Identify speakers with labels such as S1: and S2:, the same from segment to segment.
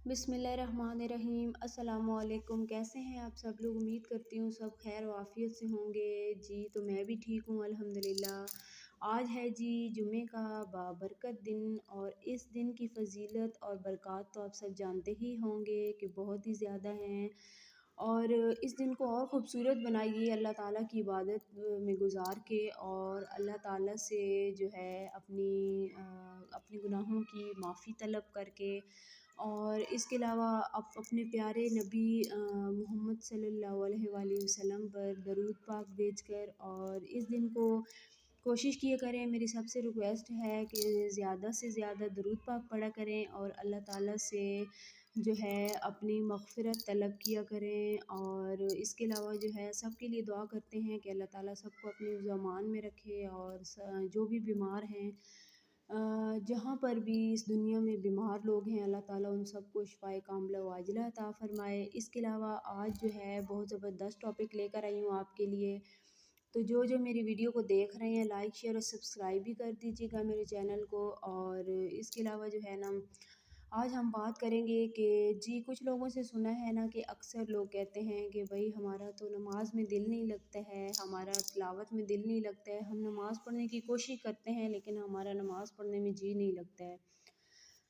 S1: بسم اللہ الرحمن الرحیم۔ السلام علیکم، کیسے ہیں آپ سب لوگ؟ امید کرتی ہوں سب خیر و عافیت سے ہوں گے جی۔ تو میں بھی ٹھیک ہوں الحمدللہ۔ آج ہے جی جمعہ کا بابرکت دن، اور اس دن کی فضیلت اور برکات تو آپ سب جانتے ہی ہوں گے کہ بہت ہی زیادہ ہیں، اور اس دن کو اور خوبصورت بنائیے اللہ تعالیٰ کی عبادت میں گزار کے، اور اللہ تعالیٰ سے جو ہے اپنے گناہوں کی معافی طلب کر کے، اور اس کے علاوہ اپنے پیارے نبی محمد صلی اللہ علیہ وآلہ وسلم پر درود پاک بھیج کر، اور اس دن کو کوشش کیا کریں، میری سب سے ریکویسٹ ہے کہ زیادہ سے زیادہ درود پاک پڑھا کریں، اور اللہ تعالیٰ سے جو ہے اپنی مغفرت طلب کیا کریں، اور اس کے علاوہ جو ہے سب کے لیے دعا کرتے ہیں کہ اللہ تعالیٰ سب کو اپنی امان میں رکھے، اور جو بھی بیمار ہیں، جہاں پر بھی اس دنیا میں بیمار لوگ ہیں، اللہ تعالیٰ ان سب کو شفائے کاملہ و عاجلہ عطا فرمائے۔ اس کے علاوہ آج جو ہے بہت زبردست ٹاپک لے کر آئی ہوں آپ کے لیے، تو جو میری ویڈیو کو دیکھ رہے ہیں لائک شیئر اور سبسکرائب بھی کر دیجیے گا میرے چینل کو۔ اور اس کے علاوہ جو ہے نا، آج ہم بات کریں گے کہ جی کچھ لوگوں سے سنا ہے نا کہ اکثر لوگ کہتے ہیں کہ بھائی ہمارا تو نماز میں دل نہیں لگتا ہے، ہمارا تلاوت میں دل نہیں لگتا ہے، ہم نماز پڑھنے کی کوشش کرتے ہیں لیکن ہمارا نماز پڑھنے میں جی نہیں لگتا ہے۔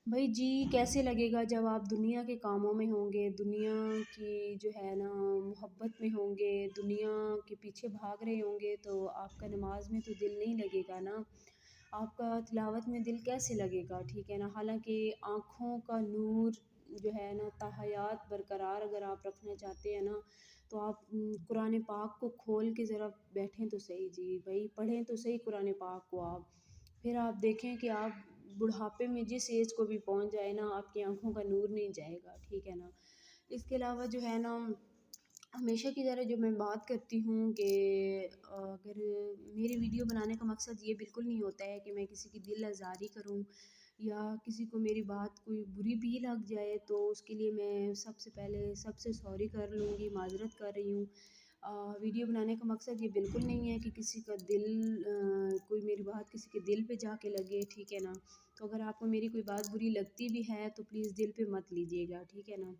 S1: بھائی جی کیسے لگے گا جب آپ دنیا کے کاموں میں ہوں گے، دنیا کی جو ہے نا محبت میں ہوں گے، دنیا کے پیچھے بھاگ رہے ہوں گے، تو آپ کا نماز میں تو دل نہیں لگے گا نا، آپ کا تلاوت میں دل کیسے لگے گا؟ ٹھیک ہے نا۔ حالانکہ آنکھوں کا نور جو ہے نا تاحیات برقرار اگر آپ رکھنا چاہتے ہیں نا، تو آپ قرآن پاک کو کھول کے ذرا بیٹھیں تو صحیح جی، بھائی پڑھیں تو صحیح قرآن پاک کو آپ، پھر آپ دیکھیں کہ آپ بڑھاپے میں جس ایج کو بھی پہنچ جائے نا، آپ کی آنکھوں کا نور نہیں جائے گا، ٹھیک ہے نا۔ اس کے علاوہ جو ہے نا، ہمیشہ کی طرح جو میں بات کرتی ہوں کہ اگر میری ویڈیو بنانے کا مقصد یہ بالکل نہیں ہوتا ہے کہ میں کسی کی دل آزاری کروں، یا کسی کو میری بات کوئی بری بھی لگ جائے تو اس کے لیے میں سب سے پہلے سب سے سوری کر لوں گی، معذرت کر رہی ہوں۔ ویڈیو بنانے کا مقصد یہ بالکل نہیں ہے کہ کسی کا دل کوئی میری بات کسی کے دل پہ جا کے لگے، ٹھیک ہے نا۔ تو اگر آپ کو میری کوئی بات بری لگتی بھی ہے تو پلیز دل پہ مت لیجیے گا، ٹھیک ہے نا۔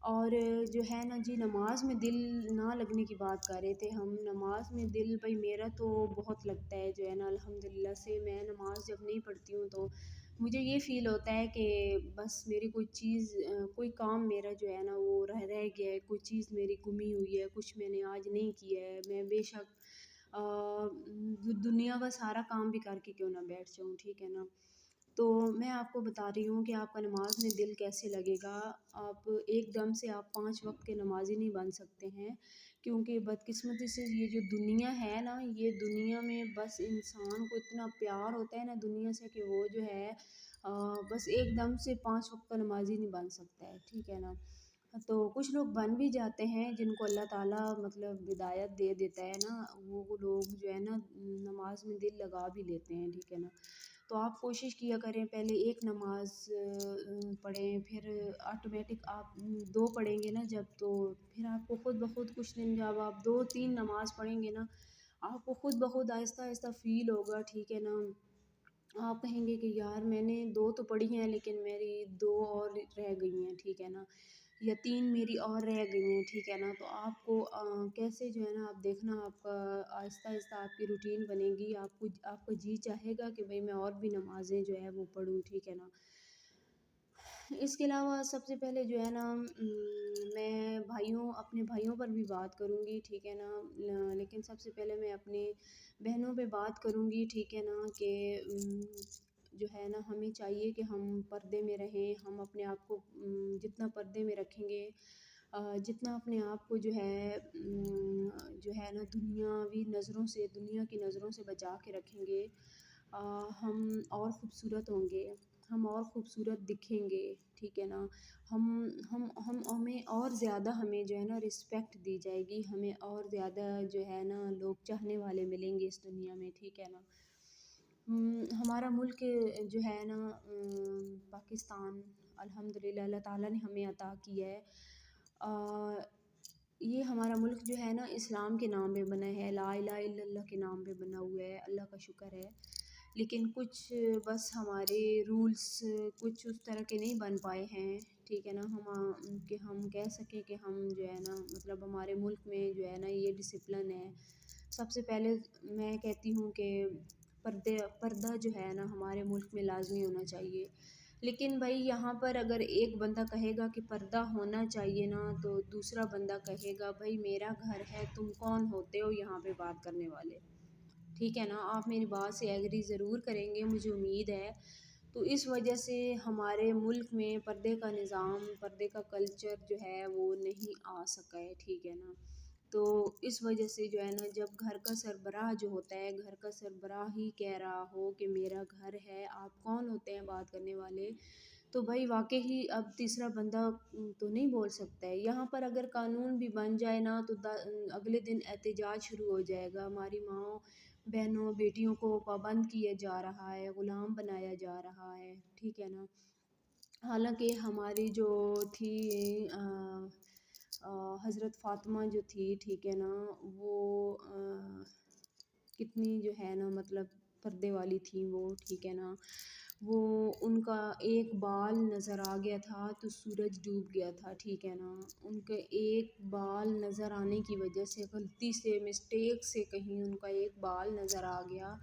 S1: اور جو ہے نا جی نماز میں دل نہ لگنے کی بات کر رہے تھے ہم، نماز میں دل بھائی میرا تو بہت لگتا ہے جو ہے نا الحمدللہ سے۔ میں نماز جب نہیں پڑھتی ہوں تو مجھے یہ فیل ہوتا ہے کہ بس میری کوئی چیز کوئی کام میرا جو ہے نا وہ رہ گیا ہے، کوئی چیز میری گمی ہوئی ہے، کچھ میں نے آج نہیں کیا ہے، میں بے شک دنیا کا سارا کام بھی کر کے کیوں نہ بیٹھ جاؤں، ٹھیک ہے نا۔ تو میں آپ کو بتا رہی ہوں کہ آپ کا نماز میں دل کیسے لگے گا۔ آپ ایک دم سے آپ 5 وقت کے نمازی نہیں بن سکتے ہیں، کیونکہ بدقسمتی سے یہ جو دنیا ہے نا، یہ دنیا میں بس انسان کو اتنا پیار ہوتا ہے نا دنیا سے کہ وہ جو ہے بس ایک دم سے 5 وقت کا نمازی نہیں بن سکتا ہے، ٹھیک ہے نا۔ تو کچھ لوگ بن بھی جاتے ہیں جن کو اللہ تعالیٰ مطلب ہدایت دے دیتا ہے نا، وہ لوگ جو ہے نا نماز میں دل لگا بھی لیتے ہیں، ٹھیک ہے نا۔ تو آپ کوشش کیا کریں پہلے ایک نماز پڑھیں، پھر آٹومیٹک آپ 2 پڑھیں گے نا جب، تو پھر آپ کو خود بخود کچھ دن جب آپ 2-3 نماز پڑھیں گے نا، آپ کو خود بخود آہستہ آہستہ فیل ہوگا، ٹھیک ہے نا۔ آپ کہیں گے کہ یار میں نے 2 تو پڑھی ہیں لیکن میری 2 اور رہ گئی ہیں، ٹھیک ہے نا، یا 3 میری اور رہ گئی ہیں، ٹھیک ہے نا۔ تو آپ کو کیسے جو ہے نا آپ دیکھنا، آپ کا آہستہ آہستہ آپ کی روٹین بنے گی، آپ کو جی چاہے گا کہ بھئی میں اور بھی نمازیں جو ہے وہ پڑھوں، ٹھیک ہے نا۔ اس کے علاوہ سب سے پہلے جو ہے نا میں اپنے بھائیوں پر بھی بات کروں گی، ٹھیک ہے نا، لیکن سب سے پہلے میں اپنے بہنوں پہ بات کروں گی، ٹھیک ہے نا، کہ جو ہے نا ہمیں چاہیے کہ ہم پردے میں رہیں، ہم اپنے آپ کو جتنا پردے میں رکھیں گے، جتنا اپنے آپ کو جو ہے نا دنیاوی نظروں سے، دنیا کی نظروں سے بچا کے رکھیں گے، ہم اور خوبصورت ہوں گے، ہم اور خوبصورت دکھیں گے، ٹھیک ہے نا۔ ہمیں اور زیادہ ہمیں جو ہے نا رسپیکٹ دی جائے گی، ہمیں اور زیادہ جو ہے نا لوگ چاہنے والے ملیں گے اس دنیا میں، ٹھیک ہے نا۔ ہمارا ملک جو ہے نا پاکستان، الحمدللہ اللہ تعالیٰ نے ہمیں عطا کیا ہے، یہ ہمارا ملک جو ہے نا اسلام کے نام پہ بنا ہے، لا الہ الا اللہ کے نام پہ بنا ہوا ہے، اللہ کا شکر ہے۔ لیکن کچھ بس ہمارے رولس کچھ اس طرح کے نہیں بن پائے ہیں، ٹھیک ہے نا، کہ ہم کہہ سکیں کہ ہم جو ہے نا مطلب ہمارے ملک میں جو ہے نا یہ ڈسپلن ہے۔ سب سے پہلے میں کہتی ہوں کہ پردہ جو ہے نا ہمارے ملک میں لازمی ہونا چاہیے، لیکن بھائی یہاں پر اگر ایک بندہ کہے گا کہ پردہ ہونا چاہیے نا تو دوسرا بندہ کہے گا بھائی میرا گھر ہے، تم کون ہوتے ہو یہاں پہ بات کرنے والے، ٹھیک ہے نا، آپ میری بات سے ایگری ضرور کریں گے مجھے امید ہے۔ تو اس وجہ سے ہمارے ملک میں پردے کا نظام، پردے کا کلچر جو ہے وہ نہیں آ سکا ہے، ٹھیک ہے نا۔ تو اس وجہ سے جو ہے نا جب گھر کا سربراہ جو ہوتا ہے، گھر کا سربراہ ہی کہہ رہا ہو کہ میرا گھر ہے، آپ کون ہوتے ہیں بات کرنے والے، تو بھائی واقعی اب تیسرا بندہ تو نہیں بول سکتا ہے۔ یہاں پر اگر قانون بھی بن جائے نا تو اگلے دن احتجاج شروع ہو جائے گا، ہماری ماؤں بہنوں بیٹیوں کو پابند کیا جا رہا ہے، غلام بنایا جا رہا ہے، ٹھیک ہے نا۔ حالانکہ ہماری جو تھی حضرت فاطمہ جو تھی، ٹھیک ہے نا، وہ کتنی جو ہے نا مطلب پردے والی تھی وہ، ٹھیک ہے نا، وہ ان کا ایک بال نظر آ گیا تھا تو سورج ڈوب گیا تھا، ٹھیک ہے نا، ان کے ایک بال نظر آنے کی وجہ سے غلطی سے مسٹیک سے کہیں ان کا ایک بال نظر آ گیا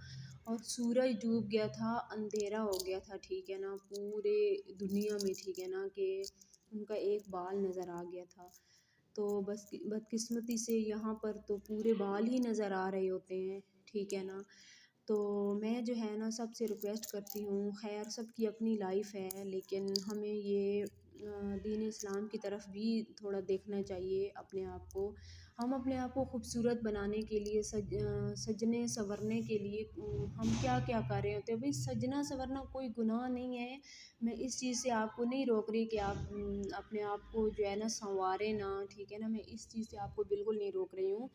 S1: اور سورج ڈوب گیا تھا، اندھیرا ہو گیا تھا، ٹھیک ہے نا، پورے دنیا میں، ٹھیک ہے نا، کہ ان کا ایک بال نظر آ گیا تھا۔ تو بس بدقسمتی سے یہاں پر تو پورے بال ہی نظر آ رہے ہوتے ہیں، ٹھیک ہے نا۔ تو میں جو ہے نا سب سے ریکویسٹ کرتی ہوں، خیر سب کی اپنی لائف ہے لیکن ہمیں یہ دین اسلام کی طرف بھی تھوڑا دیکھنا چاہیے اپنے آپ کو۔ ہم اپنے آپ کو خوبصورت بنانے کے لیے سجنے سنورنے کے لیے ہم کیا کیا کر رہے ہوتے ہیں، بھائی سجنا سنورنا کوئی گناہ نہیں ہے، میں اس چیز سے آپ کو نہیں روک رہی کہ آپ اپنے آپ کو جو ہے نا سنواریں نا، ٹھیک ہے نا، میں اس چیز سے آپ کو بالکل نہیں روک رہی ہوں،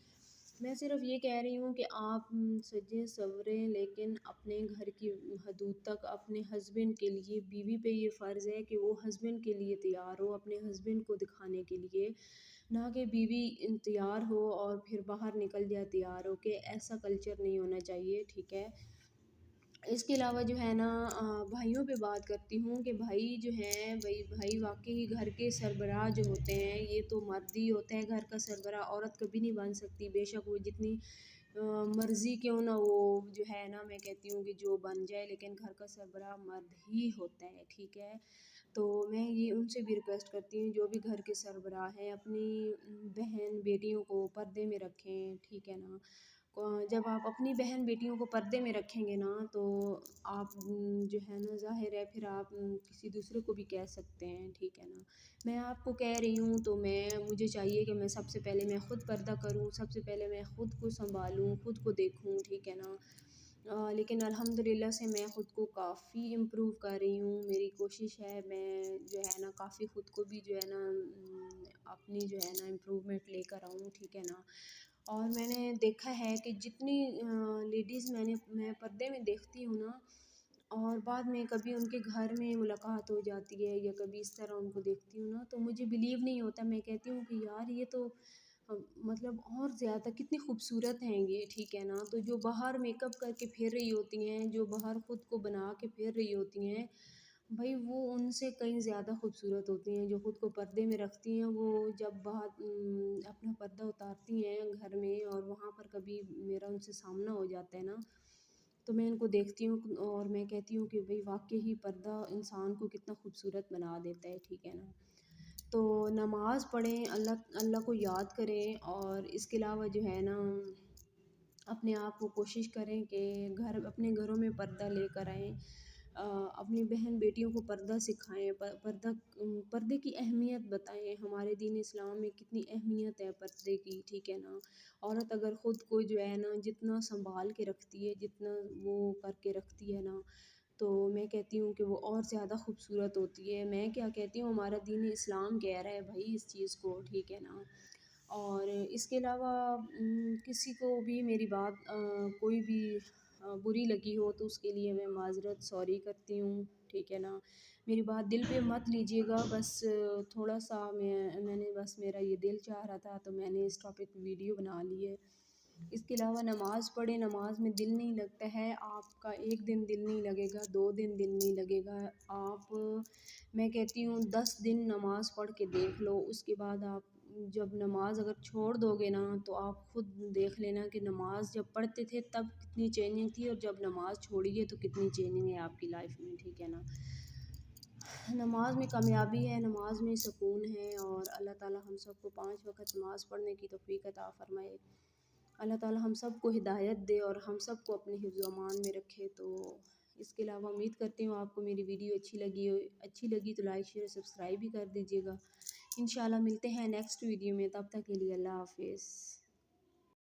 S1: میں صرف یہ کہہ رہی ہوں کہ آپ سجیں سنوریں لیکن اپنے گھر کی حدود تک، اپنے ہسبینڈ کے لیے، بیوی پہ یہ فرض ہے کہ وہ ہسبینڈ کے لیے تیار ہو، اپنے ہسبینڈ کو دکھانے کے لیے، نہ کہ بیوی تیار ہو اور پھر باہر نکل جائے تیار ہو، کہ ایسا کلچر نہیں ہونا چاہیے، ٹھیک ہے۔ اس کے علاوہ جو ہے نا بھائیوں پہ بات کرتی ہوں کہ بھائی جو ہیں، بھائی واقعی گھر کے سربراہ جو ہوتے ہیں یہ تو مرد ہی ہوتا ہے گھر کا سربراہ، عورت کبھی نہیں بن سکتی، بے شک وہ جتنی مرضی کیوں نہ وہ جو ہے نا، میں کہتی ہوں کہ جو بن جائے لیکن گھر کا سربراہ مرد ہی ہوتا ہے، ٹھیک ہے۔ تو میں یہ ان سے بھی ریکویسٹ کرتی ہوں جو بھی گھر کے سربراہ ہیں اپنی بہن بیٹیوں کو پردے میں رکھیں، ٹھیک ہے نا۔ جب آپ اپنی بہن بیٹیوں کو پردے میں رکھیں گے نا تو آپ جو ہے نا ظاہر ہے پھر آپ کسی دوسرے کو بھی کہہ سکتے ہیں، ٹھیک ہے نا۔ میں آپ کو کہہ رہی ہوں تو مجھے چاہیے کہ میں سب سے پہلے میں خود پردہ کروں، سب سے پہلے میں خود کو سنبھالوں، خود کو دیکھوں، ٹھیک ہے نا۔ لیکن الحمدللہ سے میں خود کو کافی امپروو کر رہی ہوں، میری کوشش ہے میں جو ہے نا کافی خود کو بھی جو ہے نا اپنی جو ہے نا امپروومنٹ لے کر آؤں، ٹھیک ہے نا۔ اور میں نے دیکھا ہے کہ جتنی لیڈیز میں پردے میں دیکھتی ہوں نا، اور بعد میں کبھی ان کے گھر میں ملاقات ہو جاتی ہے یا کبھی اس طرح ان کو دیکھتی ہوں نا تو مجھے بلیو نہیں ہوتا، میں کہتی ہوں کہ یار یہ تو مطلب اور زیادہ کتنی خوبصورت ہیں یہ، ٹھیک ہے نا۔ تو جو باہر میک اپ کر کے پھر رہی ہوتی ہیں، جو باہر خود کو بنا کے پھر رہی ہوتی ہیں، بھائی وہ ان سے کہیں زیادہ خوبصورت ہوتی ہیں۔ جو خود کو پردے میں رکھتی ہیں وہ جب باہر اپنا پردہ اتارتی ہیں گھر میں اور وہاں پر کبھی میرا ان سے سامنا ہو جاتا ہے نا تو میں ان کو دیکھتی ہوں اور میں کہتی ہوں کہ بھائی واقعی پردہ انسان کو کتنا خوبصورت بنا دیتا ہے، ٹھیک ہے نا۔ تو نماز پڑھیں، اللہ کو یاد کریں، اور اس کے علاوہ جو ہے نا اپنے آپ کو کوشش کریں کہ اپنے گھروں میں پردہ لے کر آئیں، اپنی بہن بیٹیوں کو پردہ سکھائیں، پردے کی اہمیت بتائیں، ہمارے دین اسلام میں کتنی اہمیت ہے پردے کی، ٹھیک ہے نا۔ عورت اگر خود کو جو ہے نا جتنا سنبھال کے رکھتی ہے، جتنا وہ کر کے رکھتی ہے نا تو میں کہتی ہوں کہ وہ اور زیادہ خوبصورت ہوتی ہے۔ میں کیا کہتی ہوں، ہمارا دین اسلام کہہ رہا ہے بھائی اس چیز کو، ٹھیک ہے نا۔ اور اس کے علاوہ کسی کو بھی میری بات کوئی بھی بری لگی ہو تو اس کے لیے میں معذرت سوری کرتی ہوں، ٹھیک ہے نا۔ میری بات دل پہ مت لیجیے گا، بس تھوڑا سا میں نے بس میرا یہ دل چاہ رہا تھا تو میں نے اس ٹاپک پہ ویڈیو بنا لی ہے۔ اس کے علاوہ نماز پڑھیں، نماز میں دل نہیں لگتا ہے آپ کا، ایک دن دل نہیں لگے گا، 2 دن دل نہیں لگے گا، آپ میں کہتی ہوں 10 دن نماز پڑھ کے دیکھ لو، اس کے بعد آپ جب نماز اگر چھوڑ دو گے نا تو آپ خود دیکھ لینا کہ نماز جب پڑھتے تھے تب کتنی چینجنگ تھی اور جب نماز چھوڑی ہے تو کتنی چینجنگ ہے آپ کی لائف میں، ٹھیک ہے نا۔ نماز میں کامیابی ہے، نماز میں سکون ہے، اور اللہ تعالی ہم سب کو 5 وقت نماز پڑھنے کی توفیق عطا فرمائے۔ اللہ تعالی ہم سب کو ہدایت دے اور ہم سب کو اپنے حفظ و امان میں رکھے۔ تو اس کے علاوہ امید کرتی ہوں آپ کو میری ویڈیو اچھی لگی تو لائک شیئر سبسکرائب بھی کر دیجیے گا۔ انشاءاللہ ملتے ہیں نیکسٹ ویڈیو میں، تب تک کے لیے اللہ حافظ۔